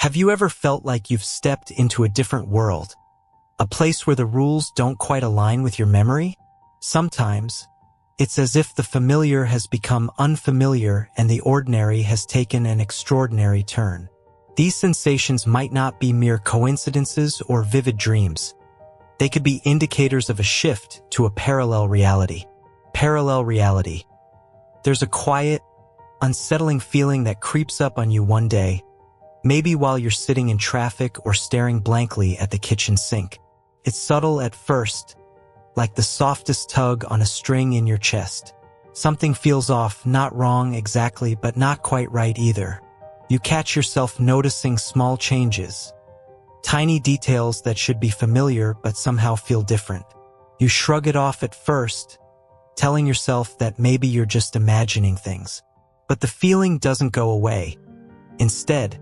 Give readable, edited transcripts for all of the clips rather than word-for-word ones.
Have you ever felt like you've stepped into a different world? A place where the rules don't quite align with your memory? Sometimes, it's as if the familiar has become unfamiliar and the ordinary has taken an extraordinary turn. These sensations might not be mere coincidences or vivid dreams. They could be indicators of a shift to a parallel reality. Parallel reality. There's a quiet, unsettling feeling that creeps up on you one day, maybe while you're sitting in traffic or staring blankly at the kitchen sink. It's subtle at first, like the softest tug on a string in your chest. Something feels off, not wrong exactly, but not quite right either. You catch yourself noticing small changes, tiny details that should be familiar but somehow feel different. You shrug it off at first, telling yourself that maybe you're just imagining things. But the feeling doesn't go away. Instead,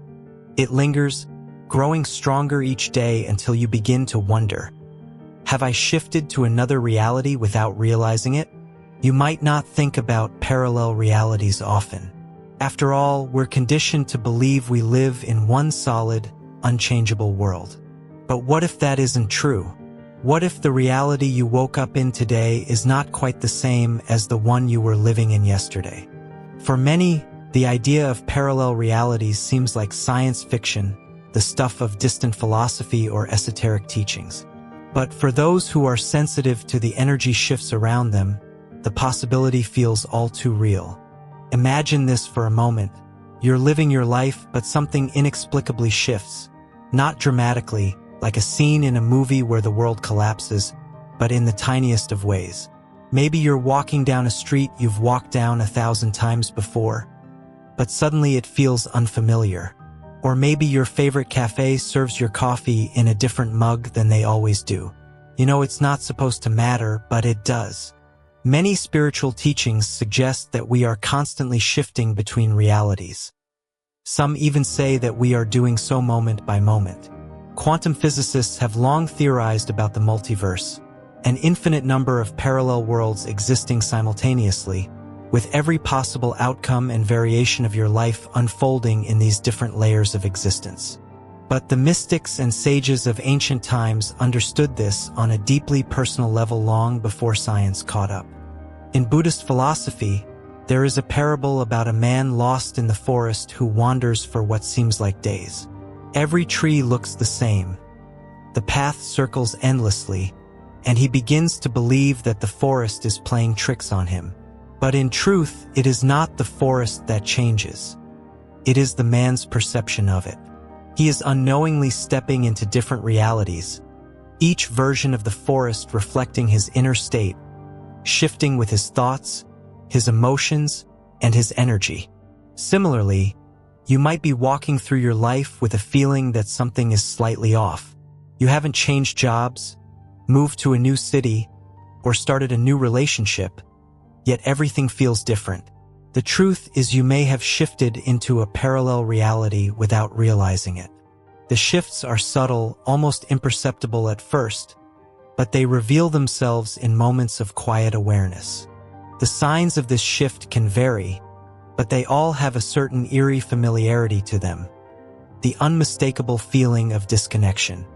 it lingers, growing stronger each day until you begin to wonder, have I shifted to another reality without realizing it? You might not think about parallel realities often. After all, we're conditioned to believe we live in one solid, unchangeable world. But what if that isn't true? What if the reality you woke up in today is not quite the same as the one you were living in yesterday? For many, the idea of parallel realities seems like science fiction, the stuff of distant philosophy or esoteric teachings. But for those who are sensitive to the energy shifts around them, the possibility feels all too real. Imagine this for a moment. You're living your life, but something inexplicably shifts. Not dramatically, like a scene in a movie where the world collapses, but in the tiniest of ways. Maybe you're walking down a street you've walked down 1,000 times before, but suddenly it feels unfamiliar. Or maybe your favorite cafe serves your coffee in a different mug than they always do. You know, it's not supposed to matter, but it does. Many spiritual teachings suggest that we are constantly shifting between realities. Some even say that we are doing so moment by moment. Quantum physicists have long theorized about the multiverse, an infinite number of parallel worlds existing simultaneously, with every possible outcome and variation of your life unfolding in these different layers of existence. But the mystics and sages of ancient times understood this on a deeply personal level long before science caught up. In Buddhist philosophy, there is a parable about a man lost in the forest who wanders for what seems like days. Every tree looks the same. The path circles endlessly, and he begins to believe that the forest is playing tricks on him. But in truth, it is not the forest that changes. It is the man's perception of it. He is unknowingly stepping into different realities, each version of the forest reflecting his inner state, shifting with his thoughts, his emotions, and his energy. Similarly, you might be walking through your life with a feeling that something is slightly off. You haven't changed jobs, moved to a new city, or started a new relationship, yet everything feels different. The truth is you may have shifted into a parallel reality without realizing it. The shifts are subtle, almost imperceptible at first, but they reveal themselves in moments of quiet awareness. The signs of this shift can vary, but they all have a certain eerie familiarity to them. The unmistakable feeling of disconnection.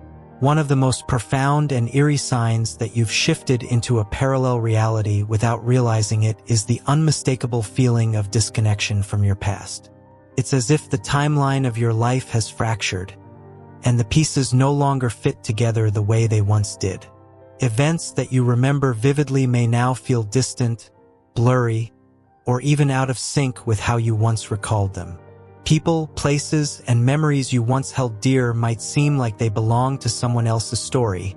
One of the most profound and eerie signs that you've shifted into a parallel reality without realizing it is the unmistakable feeling of disconnection from your past. It's as if the timeline of your life has fractured, and the pieces no longer fit together the way they once did. Events that you remember vividly may now feel distant, blurry, or even out of sync with how you once recalled them. People, places, and memories you once held dear might seem like they belong to someone else's story,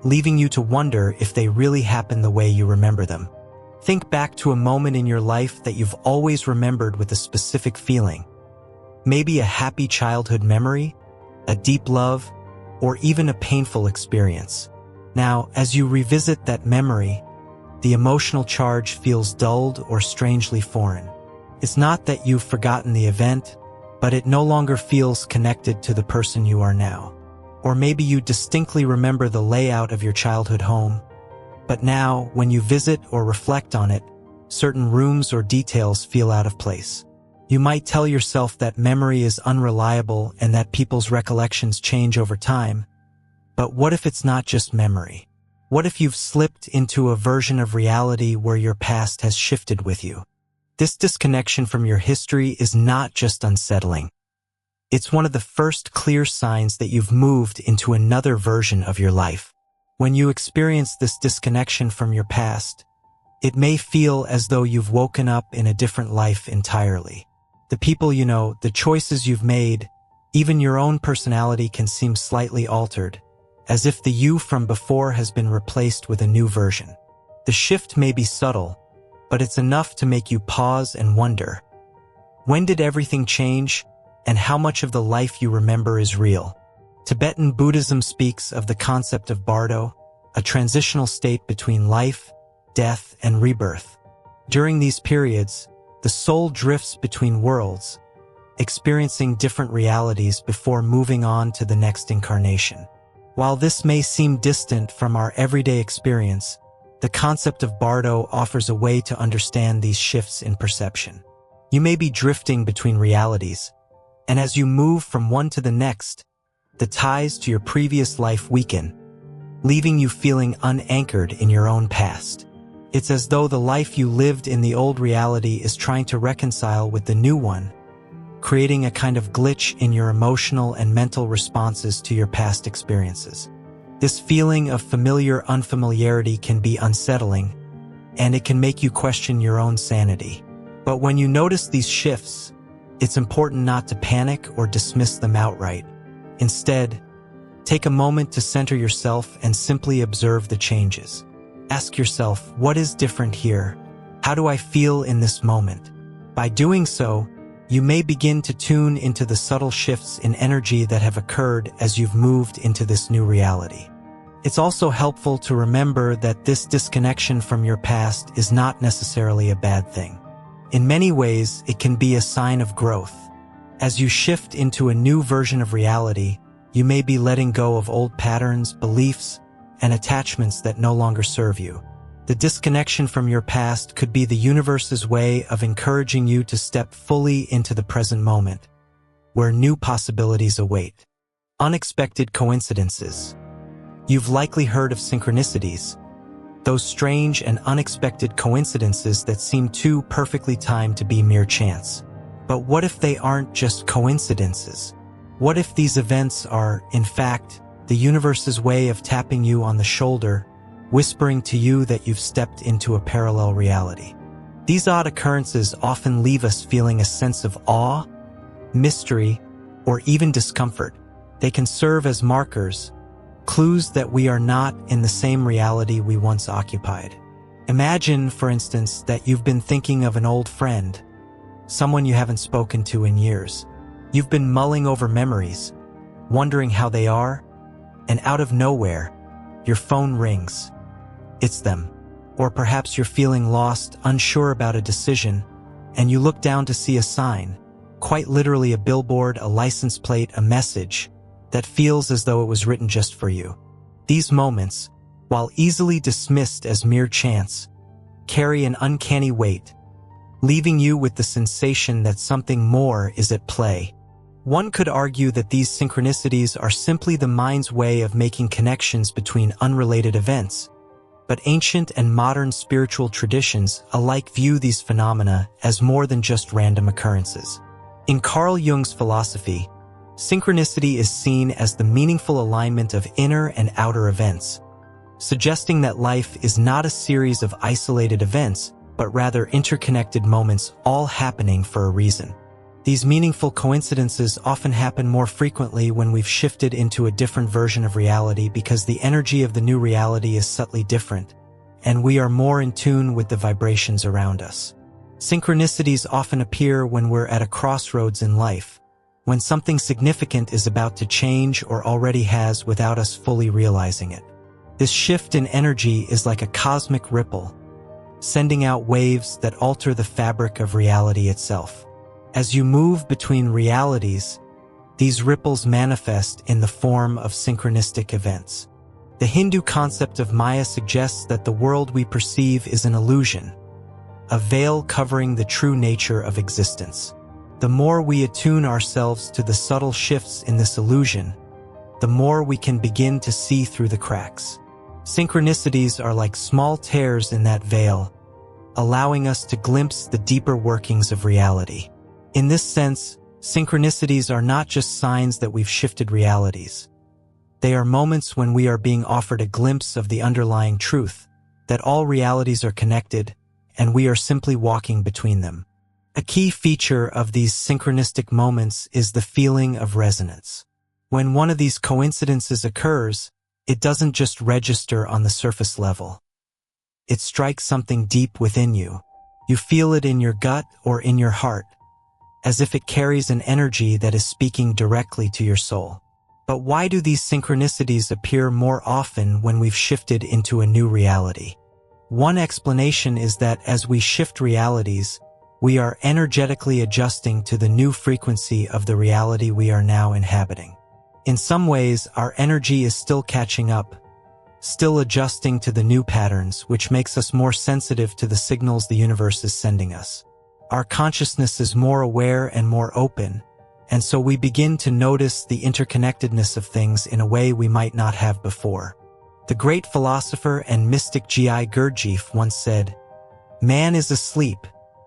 leaving you to wonder if they really happened the way you remember them. Think back to a moment in your life that you've always remembered with a specific feeling. Maybe a happy childhood memory, a deep love, or even a painful experience. Now, as you revisit that memory, the emotional charge feels dulled or strangely foreign. It's not that you've forgotten the event, but it no longer feels connected to the person you are now. Or maybe you distinctly remember the layout of your childhood home, but now, when you visit or reflect on it, certain rooms or details feel out of place. You might tell yourself that memory is unreliable and that people's recollections change over time. But what if it's not just memory? What if you've slipped into a version of reality where your past has shifted with you? This disconnection from your history is not just unsettling. It's one of the first clear signs that you've moved into another version of your life. When you experience this disconnection from your past, it may feel as though you've woken up in a different life entirely. The people you know, the choices you've made, even your own personality can seem slightly altered, as if the you from before has been replaced with a new version. The shift may be subtle, but it's enough to make you pause and wonder, when did everything change, and how much of the life you remember is real? Tibetan Buddhism speaks of the concept of bardo, a transitional state between life, death, and rebirth. During these periods, the soul drifts between worlds, experiencing different realities before moving on to the next incarnation. While this may seem distant from our everyday experience, the concept of bardo offers a way to understand these shifts in perception. You may be drifting between realities, and as you move from one to the next, the ties to your previous life weaken, leaving you feeling unanchored in your own past. It's as though the life you lived in the old reality is trying to reconcile with the new one, creating a kind of glitch in your emotional and mental responses to your past experiences. This feeling of familiar unfamiliarity can be unsettling, and it can make you question your own sanity. But when you notice these shifts, it's important not to panic or dismiss them outright. Instead, take a moment to center yourself and simply observe the changes. Ask yourself, what is different here? How do I feel in this moment? By doing so, you may begin to tune into the subtle shifts in energy that have occurred as you've moved into this new reality. It's also helpful to remember that this disconnection from your past is not necessarily a bad thing. In many ways, it can be a sign of growth. As you shift into a new version of reality, you may be letting go of old patterns, beliefs, and attachments that no longer serve you. The disconnection from your past could be the universe's way of encouraging you to step fully into the present moment, where new possibilities await. Unexpected coincidences. You've likely heard of synchronicities, those strange and unexpected coincidences that seem too perfectly timed to be mere chance. But what if they aren't just coincidences? What if these events are, in fact, the universe's way of tapping you on the shoulder, whispering to you that you've stepped into a parallel reality? These odd occurrences often leave us feeling a sense of awe, mystery, or even discomfort. They can serve as markers, clues that we are not in the same reality we once occupied. Imagine, for instance, that you've been thinking of an old friend, someone you haven't spoken to in years. You've been mulling over memories, wondering how they are, and out of nowhere, your phone rings. It's them. Or perhaps you're feeling lost, unsure about a decision, and you look down to see a sign, quite literally a billboard, a license plate, a message, that feels as though it was written just for you. These moments, while easily dismissed as mere chance, carry an uncanny weight, leaving you with the sensation that something more is at play. One could argue that these synchronicities are simply the mind's way of making connections between unrelated events, but ancient and modern spiritual traditions alike view these phenomena as more than just random occurrences. In Carl Jung's philosophy, synchronicity is seen as the meaningful alignment of inner and outer events, suggesting that life is not a series of isolated events, but rather interconnected moments all happening for a reason. These meaningful coincidences often happen more frequently when we've shifted into a different version of reality because the energy of the new reality is subtly different, and we are more in tune with the vibrations around us. Synchronicities often appear when we're at a crossroads in life, when something significant is about to change or already has without us fully realizing it. This shift in energy is like a cosmic ripple, sending out waves that alter the fabric of reality itself. As you move between realities, these ripples manifest in the form of synchronistic events. The Hindu concept of Maya suggests that the world we perceive is an illusion, a veil covering the true nature of existence. The more we attune ourselves to the subtle shifts in this illusion, the more we can begin to see through the cracks. Synchronicities are like small tears in that veil, allowing us to glimpse the deeper workings of reality. In this sense, synchronicities are not just signs that we've shifted realities. They are moments when we are being offered a glimpse of the underlying truth, that all realities are connected, and we are simply walking between them. A key feature of these synchronistic moments is the feeling of resonance. When one of these coincidences occurs, it doesn't just register on the surface level. It strikes something deep within you. You feel it in your gut or in your heart, as if it carries an energy that is speaking directly to your soul. But why do these synchronicities appear more often when we've shifted into a new reality? One explanation is that as we shift realities, we are energetically adjusting to the new frequency of the reality we are now inhabiting. In some ways, our energy is still catching up, still adjusting to the new patterns, which makes us more sensitive to the signals the universe is sending us. Our consciousness is more aware and more open, and so we begin to notice the interconnectedness of things in a way we might not have before. The great philosopher and mystic G.I. Gurdjieff once said, "Man is asleep.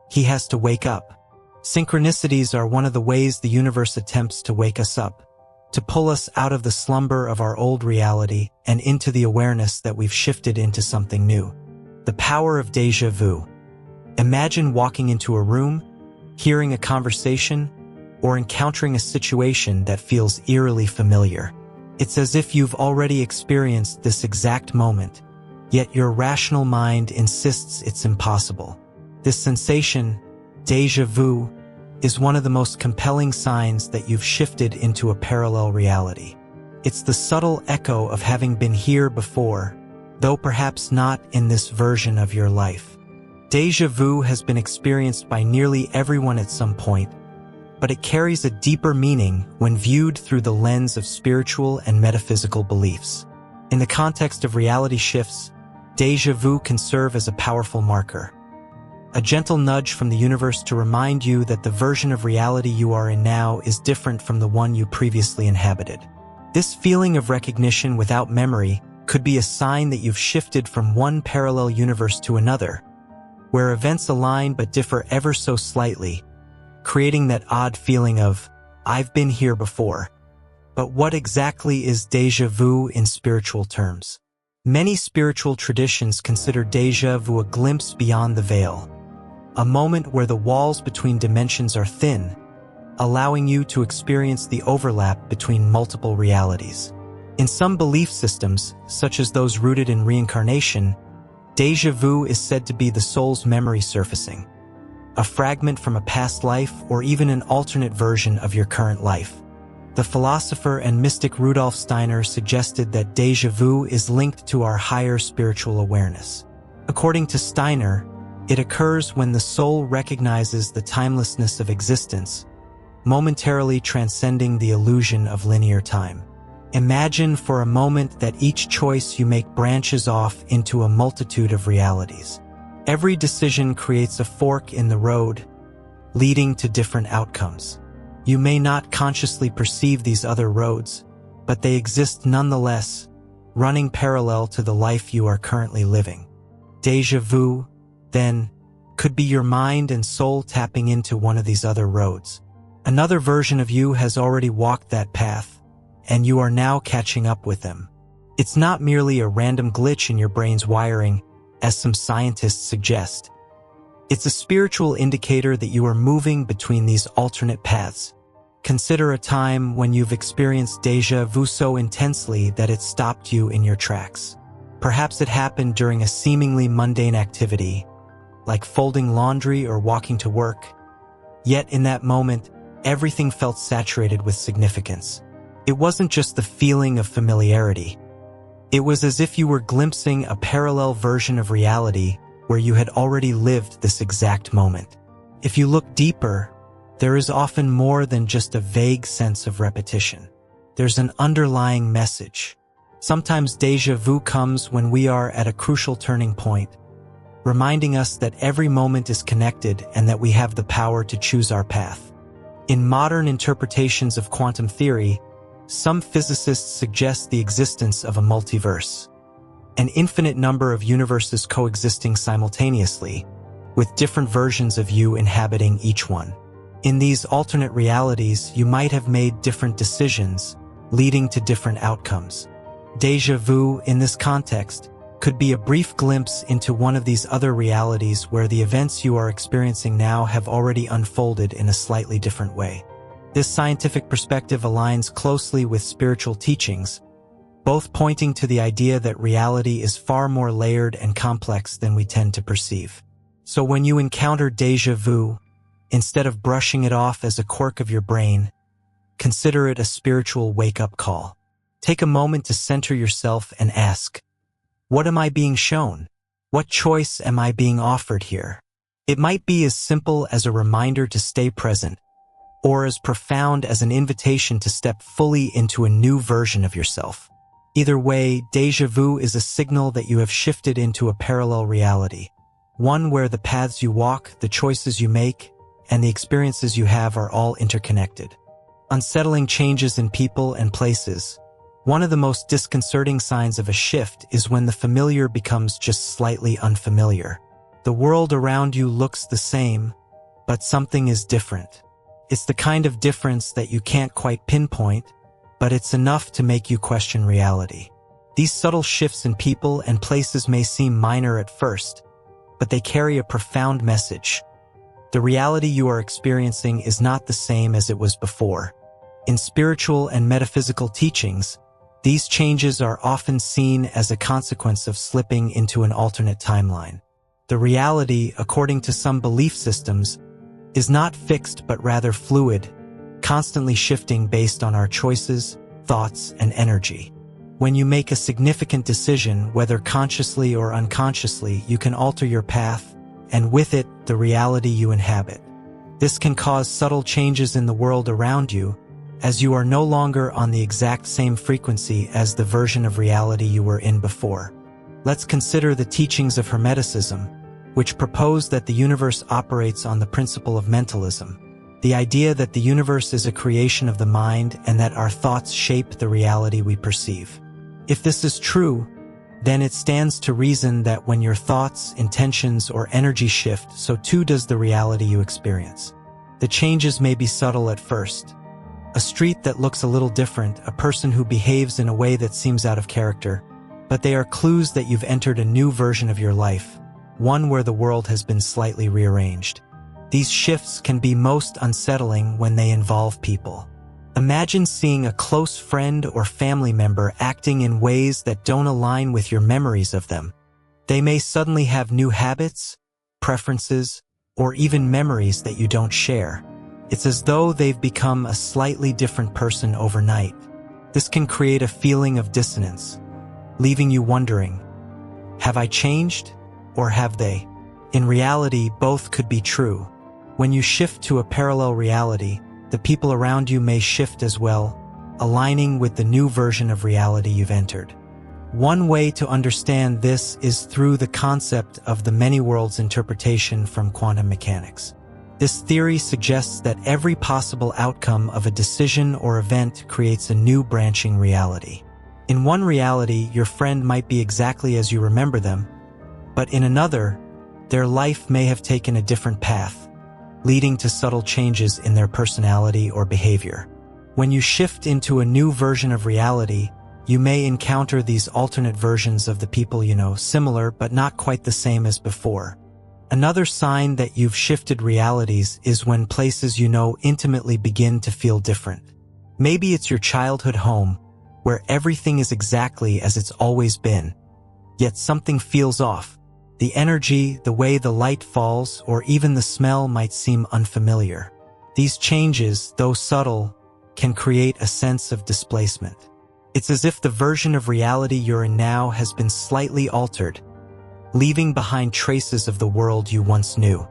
He has to wake up." Synchronicities are one of the ways the universe attempts to wake us up, to pull us out of the slumber of our old reality and into the awareness that we've shifted into something new. The power of déjà vu. Imagine walking into a room, hearing a conversation, or encountering a situation that feels eerily familiar. It's as if you've already experienced this exact moment, yet your rational mind insists it's impossible. This sensation, déjà vu, is one of the most compelling signs that you've shifted into a parallel reality. It's the subtle echo of having been here before, though perhaps not in this version of your life. Déjà vu has been experienced by nearly everyone at some point, but it carries a deeper meaning when viewed through the lens of spiritual and metaphysical beliefs. In the context of reality shifts, déjà vu can serve as a powerful marker, a gentle nudge from the universe to remind you that the version of reality you are in now is different from the one you previously inhabited. This feeling of recognition without memory could be a sign that you've shifted from one parallel universe to another, where events align but differ ever so slightly, creating that odd feeling of, "I've been here before." But what exactly is déjà vu in spiritual terms? Many spiritual traditions consider déjà vu a glimpse beyond the veil, a moment where the walls between dimensions are thin, allowing you to experience the overlap between multiple realities. In some belief systems, such as those rooted in reincarnation, déjà vu is said to be the soul's memory surfacing, a fragment from a past life or even an alternate version of your current life. The philosopher and mystic Rudolf Steiner suggested that déjà vu is linked to our higher spiritual awareness. According to Steiner, it occurs when the soul recognizes the timelessness of existence, momentarily transcending the illusion of linear time. Imagine for a moment that each choice you make branches off into a multitude of realities. Every decision creates a fork in the road, leading to different outcomes. You may not consciously perceive these other roads, but they exist nonetheless, running parallel to the life you are currently living. Déjà vu, then, could be your mind and soul tapping into one of these other roads. Another version of you has already walked that path, and you are now catching up with them. It's not merely a random glitch in your brain's wiring, as some scientists suggest. It's a spiritual indicator that you are moving between these alternate paths. Consider a time when you've experienced déjà vu so intensely that it stopped you in your tracks. Perhaps it happened during a seemingly mundane activity, like folding laundry or walking to work. Yet in that moment, everything felt saturated with significance. It wasn't just the feeling of familiarity. It was as if you were glimpsing a parallel version of reality where you had already lived this exact moment. If you look deeper, there is often more than just a vague sense of repetition. There's an underlying message. Sometimes déjà vu comes when we are at a crucial turning point, reminding us that every moment is connected and that we have the power to choose our path. In modern interpretations of quantum theory, some physicists suggest the existence of a multiverse, an infinite number of universes coexisting simultaneously, with different versions of you inhabiting each one. In these alternate realities, you might have made different decisions, leading to different outcomes. Déjà vu, in this context, could be a brief glimpse into one of these other realities where the events you are experiencing now have already unfolded in a slightly different way. This scientific perspective aligns closely with spiritual teachings, both pointing to the idea that reality is far more layered and complex than we tend to perceive. So when you encounter déjà vu, instead of brushing it off as a quirk of your brain, consider it a spiritual wake-up call. Take a moment to center yourself and ask, what am I being shown? What choice am I being offered here? It might be as simple as a reminder to stay present, or as profound as an invitation to step fully into a new version of yourself. Either way, déjà vu is a signal that you have shifted into a parallel reality, one where the paths you walk, the choices you make, and the experiences you have are all interconnected. Unsettling changes in people and places. One of the most disconcerting signs of a shift is when the familiar becomes just slightly unfamiliar. The world around you looks the same, but something is different. It's the kind of difference that you can't quite pinpoint, but it's enough to make you question reality. These subtle shifts in people and places may seem minor at first, but they carry a profound message. The reality you are experiencing is not the same as it was before. In spiritual and metaphysical teachings, these changes are often seen as a consequence of slipping into an alternate timeline. The reality, according to some belief systems, is not fixed but rather fluid, constantly shifting based on our choices, thoughts, and energy. When you make a significant decision, whether consciously or unconsciously, you can alter your path, and with it, the reality you inhabit. This can cause subtle changes in the world around you, as you are no longer on the exact same frequency as the version of reality you were in before. Let's consider the teachings of Hermeticism, which propose that the universe operates on the principle of mentalism, the idea that the universe is a creation of the mind and that our thoughts shape the reality we perceive. If this is true, then it stands to reason that when your thoughts, intentions, or energy shift, so too does the reality you experience. The changes may be subtle at first. A street that looks a little different, a person who behaves in a way that seems out of character, but they are clues that you've entered a new version of your life, one where the world has been slightly rearranged. These shifts can be most unsettling when they involve people. Imagine seeing a close friend or family member acting in ways that don't align with your memories of them. They may suddenly have new habits, preferences, or even memories that you don't share. It's as though they've become a slightly different person overnight. This can create a feeling of dissonance, leaving you wondering, have I changed, or have they? In reality, both could be true. When you shift to a parallel reality, the people around you may shift as well, aligning with the new version of reality you've entered. One way to understand this is through the concept of the many worlds interpretation from quantum mechanics. This theory suggests that every possible outcome of a decision or event creates a new branching reality. In one reality, your friend might be exactly as you remember them, but in another, their life may have taken a different path, leading to subtle changes in their personality or behavior. When you shift into a new version of reality, you may encounter these alternate versions of the people you know, similar but not quite the same as before. Another sign that you've shifted realities is when places you know intimately begin to feel different. Maybe it's your childhood home, where everything is exactly as it's always been, yet something feels off. The energy, the way the light falls, or even the smell might seem unfamiliar. These changes, though subtle, can create a sense of displacement. It's as if the version of reality you're in now has been slightly altered, leaving behind traces of the world you once knew.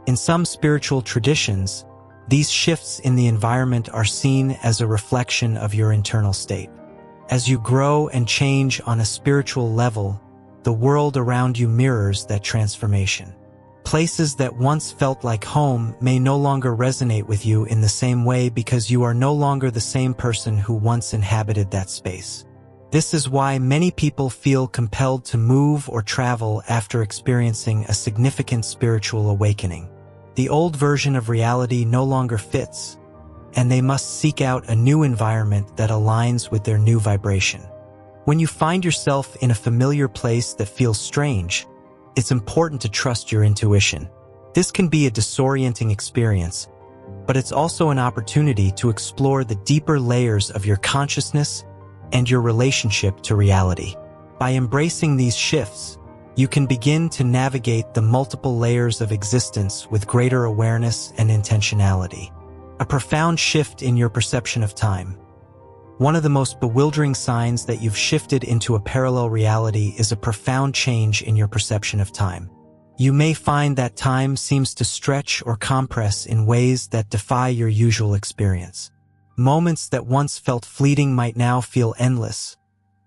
In some spiritual traditions, these shifts in the environment are seen as a reflection of your internal state. As you grow and change on a spiritual level, the world around you mirrors that transformation. Places that once felt like home may no longer resonate with you in the same way because you are no longer the same person who once inhabited that space. This is why many people feel compelled to move or travel after experiencing a significant spiritual awakening. The old version of reality no longer fits, and they must seek out a new environment that aligns with their new vibration. When you find yourself in a familiar place that feels strange, it's important to trust your intuition. This can be a disorienting experience, but it's also an opportunity to explore the deeper layers of your consciousness and your relationship to reality. By embracing these shifts, you can begin to navigate the multiple layers of existence with greater awareness and intentionality. A profound shift in your perception of time. One of the most bewildering signs that you've shifted into a parallel reality is a profound change in your perception of time. You may find that time seems to stretch or compress in ways that defy your usual experience. Moments that once felt fleeting might now feel endless,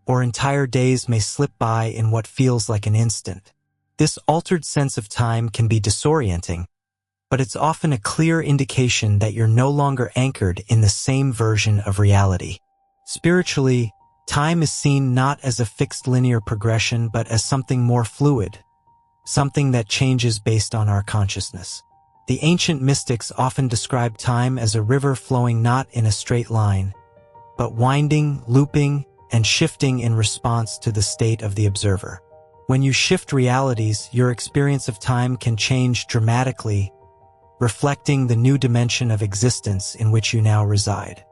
or entire days may slip by in what feels like an instant. This altered sense of time can be disorienting, but it's often a clear indication that you're no longer anchored in the same version of reality. Spiritually, time is seen not as a fixed linear progression but as something more fluid, something that changes based on our consciousness. The ancient mystics often described time as a river flowing not in a straight line, but winding, looping, and shifting in response to the state of the observer. When you shift realities, your experience of time can change dramatically, reflecting the new dimension of existence in which you now reside.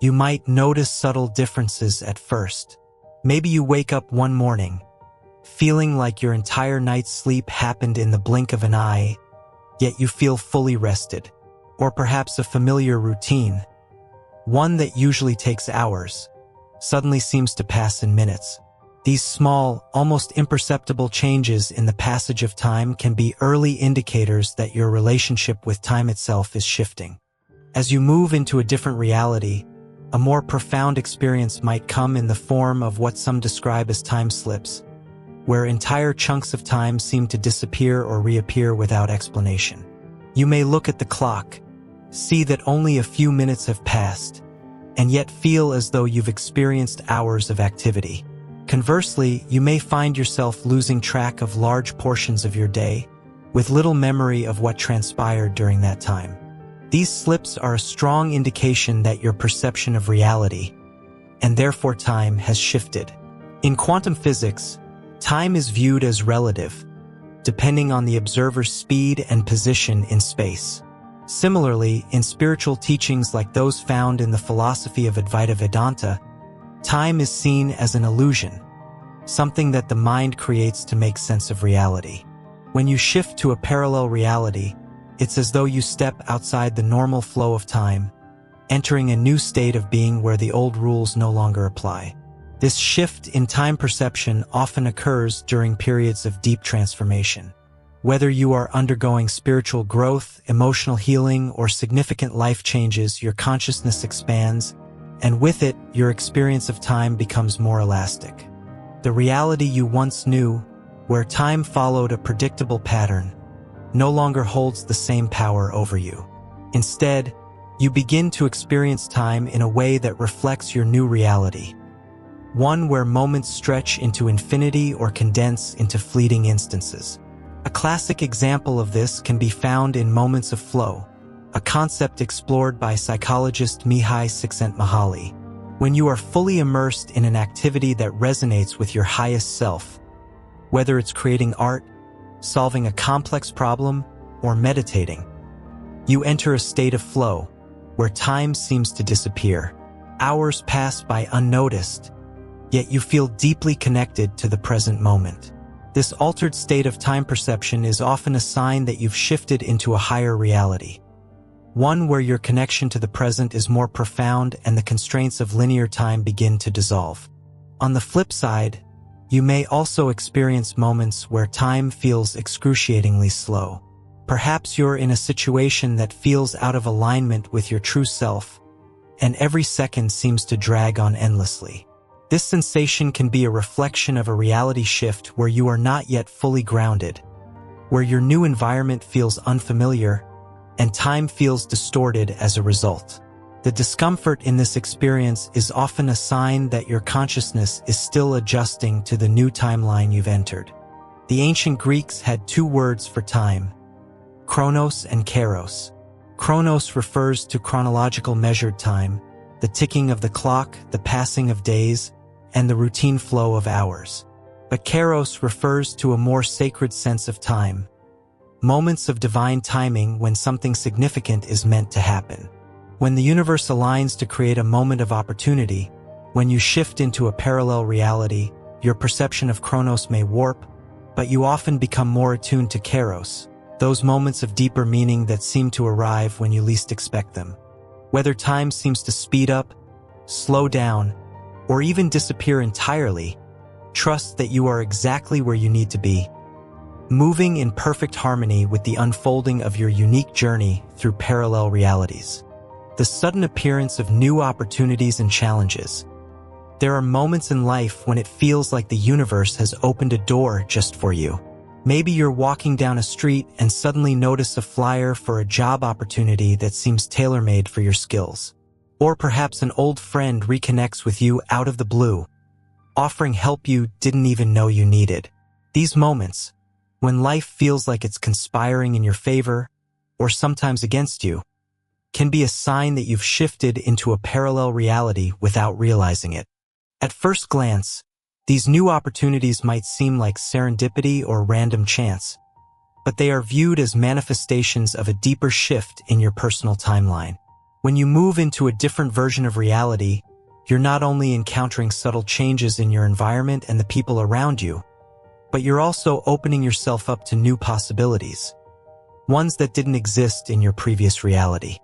You might notice subtle differences at first. Maybe you wake up one morning, feeling like your entire night's sleep happened in the blink of an eye, yet you feel fully rested. Or perhaps a familiar routine, one that usually takes hours, suddenly seems to pass in minutes. These small, almost imperceptible changes in the passage of time can be early indicators that your relationship with time itself is shifting. As you move into a different reality, a more profound experience might come in the form of what some describe as time slips, where entire chunks of time seem to disappear or reappear without explanation. You may look at the clock, see that only a few minutes have passed, and yet feel as though you've experienced hours of activity. Conversely, you may find yourself losing track of large portions of your day, with little memory of what transpired during that time. These slips are a strong indication that your perception of reality, and therefore time, has shifted. In quantum physics, time is viewed as relative, depending on the observer's speed and position in space. Similarly, in spiritual teachings like those found in the philosophy of Advaita Vedanta, time is seen as an illusion, something that the mind creates to make sense of reality. When you shift to a parallel reality, it's as though you step outside the normal flow of time, entering a new state of being where the old rules no longer apply. This shift in time perception often occurs during periods of deep transformation. Whether you are undergoing spiritual growth, emotional healing, or significant life changes, your consciousness expands, and with it, your experience of time becomes more elastic. The reality you once knew, where time followed a predictable pattern, no longer holds the same power over you. Instead, you begin to experience time in a way that reflects your new reality, one where moments stretch into infinity or condense into fleeting instances. A classic example of this can be found in moments of flow, a concept explored by psychologist Mihai Csikszentmihalyi. When you are fully immersed in an activity that resonates with your highest self, whether it's creating art, solving a complex problem, or meditating, you enter a state of flow, where time seems to disappear. Hours pass by unnoticed, yet you feel deeply connected to the present moment. This altered state of time perception is often a sign that you've shifted into a higher reality, one where your connection to the present is more profound and the constraints of linear time begin to dissolve. On the flip side, you may also experience moments where time feels excruciatingly slow. Perhaps you're in a situation that feels out of alignment with your true self, and every second seems to drag on endlessly. This sensation can be a reflection of a reality shift where you are not yet fully grounded, where your new environment feels unfamiliar and time feels distorted as a result. The discomfort in this experience is often a sign that your consciousness is still adjusting to the new timeline you've entered. The ancient Greeks had two words for time: chronos and kairos. Chronos refers to chronological measured time, the ticking of the clock, the passing of days, and the routine flow of hours. But kairos refers to a more sacred sense of time, moments of divine timing when something significant is meant to happen. When the universe aligns to create a moment of opportunity, when you shift into a parallel reality, your perception of chronos may warp, but you often become more attuned to kairos, those moments of deeper meaning that seem to arrive when you least expect them. Whether time seems to speed up, slow down, or even disappear entirely, trust that you are exactly where you need to be, moving in perfect harmony with the unfolding of your unique journey through parallel realities. The sudden appearance of new opportunities and challenges. There are moments in life when it feels like the universe has opened a door just for you. Maybe you're walking down a street and suddenly notice a flyer for a job opportunity that seems tailor-made for your skills. Or perhaps an old friend reconnects with you out of the blue, offering help you didn't even know you needed. These moments, when life feels like it's conspiring in your favor, or sometimes against you, can be a sign that you've shifted into a parallel reality without realizing it. At first glance, these new opportunities might seem like serendipity or random chance, but they are viewed as manifestations of a deeper shift in your personal timeline. When you move into a different version of reality, you're not only encountering subtle changes in your environment and the people around you, but you're also opening yourself up to new possibilities, ones that didn't exist in your previous reality.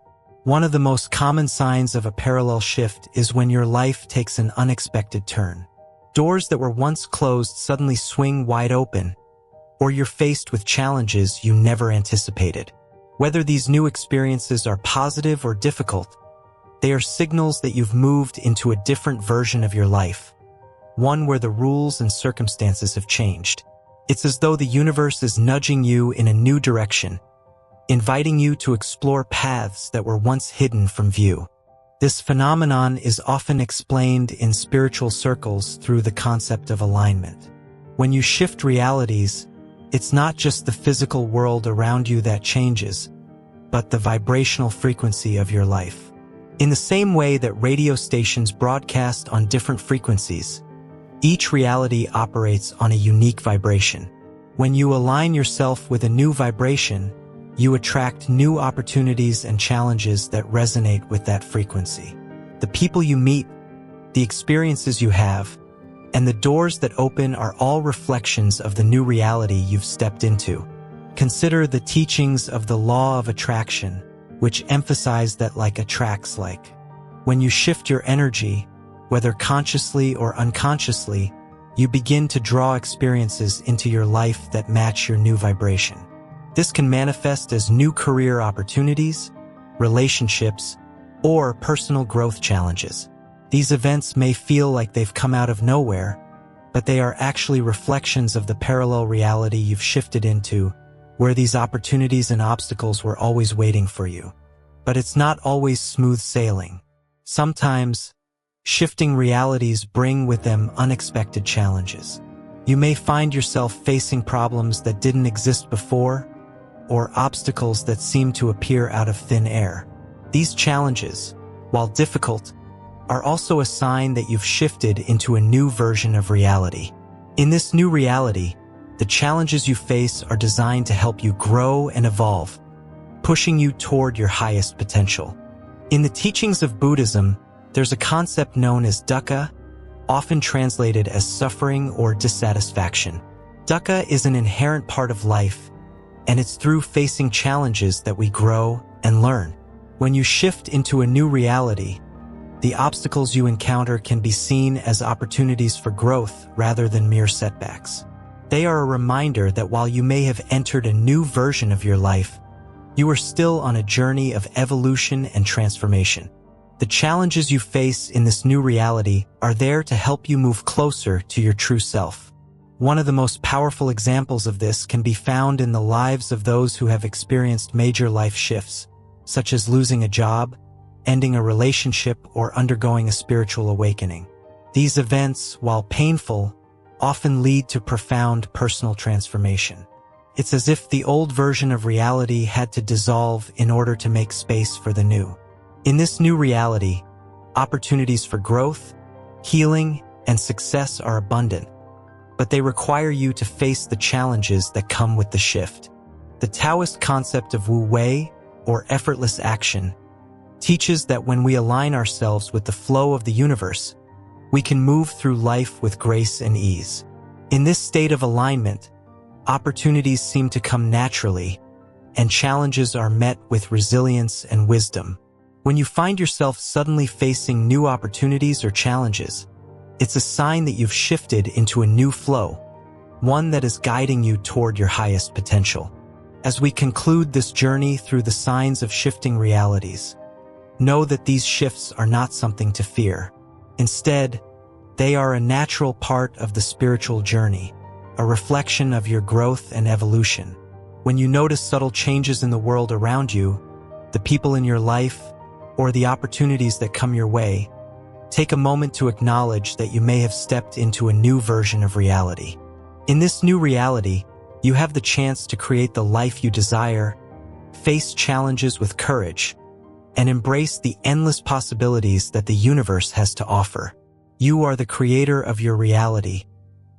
One of the most common signs of a parallel shift is when your life takes an unexpected turn. Doors that were once closed suddenly swing wide open, or you're faced with challenges you never anticipated. Whether these new experiences are positive or difficult, they are signals that you've moved into a different version of your life, one where the rules and circumstances have changed. It's as though the universe is nudging you in a new direction, inviting you to explore paths that were once hidden from view. This phenomenon is often explained in spiritual circles through the concept of alignment. When you shift realities, it's not just the physical world around you that changes, but the vibrational frequency of your life. In the same way that radio stations broadcast on different frequencies, each reality operates on a unique vibration. When you align yourself with a new vibration, you attract new opportunities and challenges that resonate with that frequency. The people you meet, the experiences you have, and the doors that open are all reflections of the new reality you've stepped into. Consider the teachings of the law of attraction, which emphasize that like attracts like. When you shift your energy, whether consciously or unconsciously, you begin to draw experiences into your life that match your new vibration. This can manifest as new career opportunities, relationships, or personal growth challenges. These events may feel like they've come out of nowhere, but they are actually reflections of the parallel reality you've shifted into, where these opportunities and obstacles were always waiting for you. But it's not always smooth sailing. Sometimes, shifting realities bring with them unexpected challenges. You may find yourself facing problems that didn't exist before, or obstacles that seem to appear out of thin air. These challenges, while difficult, are also a sign that you've shifted into a new version of reality. In this new reality, the challenges you face are designed to help you grow and evolve, pushing you toward your highest potential. In the teachings of Buddhism, there's a concept known as dukkha, often translated as suffering or dissatisfaction. Dukkha is an inherent part of life, and it's through facing challenges that we grow and learn. When you shift into a new reality, the obstacles you encounter can be seen as opportunities for growth rather than mere setbacks. They are a reminder that while you may have entered a new version of your life, you are still on a journey of evolution and transformation. The challenges you face in this new reality are there to help you move closer to your true self. One of the most powerful examples of this can be found in the lives of those who have experienced major life shifts, such as losing a job, ending a relationship, or undergoing a spiritual awakening. These events, while painful, often lead to profound personal transformation. It's as if the old version of reality had to dissolve in order to make space for the new. In this new reality, opportunities for growth, healing, and success are abundant, but they require you to face the challenges that come with the shift. The Taoist concept of Wu Wei, or effortless action, teaches that when we align ourselves with the flow of the universe, we can move through life with grace and ease. In this state of alignment, opportunities seem to come naturally, and challenges are met with resilience and wisdom. When you find yourself suddenly facing new opportunities or challenges, it's a sign that you've shifted into a new flow, one that is guiding you toward your highest potential. As we conclude this journey through the signs of shifting realities, know that these shifts are not something to fear. Instead, they are a natural part of the spiritual journey, a reflection of your growth and evolution. When you notice subtle changes in the world around you, the people in your life, or the opportunities that come your way, take a moment to acknowledge that you may have stepped into a new version of reality. In this new reality, you have the chance to create the life you desire, face challenges with courage, and embrace the endless possibilities that the universe has to offer. You are the creator of your reality,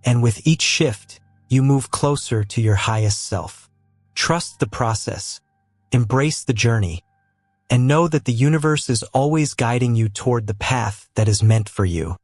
and with each shift, you move closer to your highest self. Trust the process, embrace the journey, and know that the universe is always guiding you toward the path that is meant for you.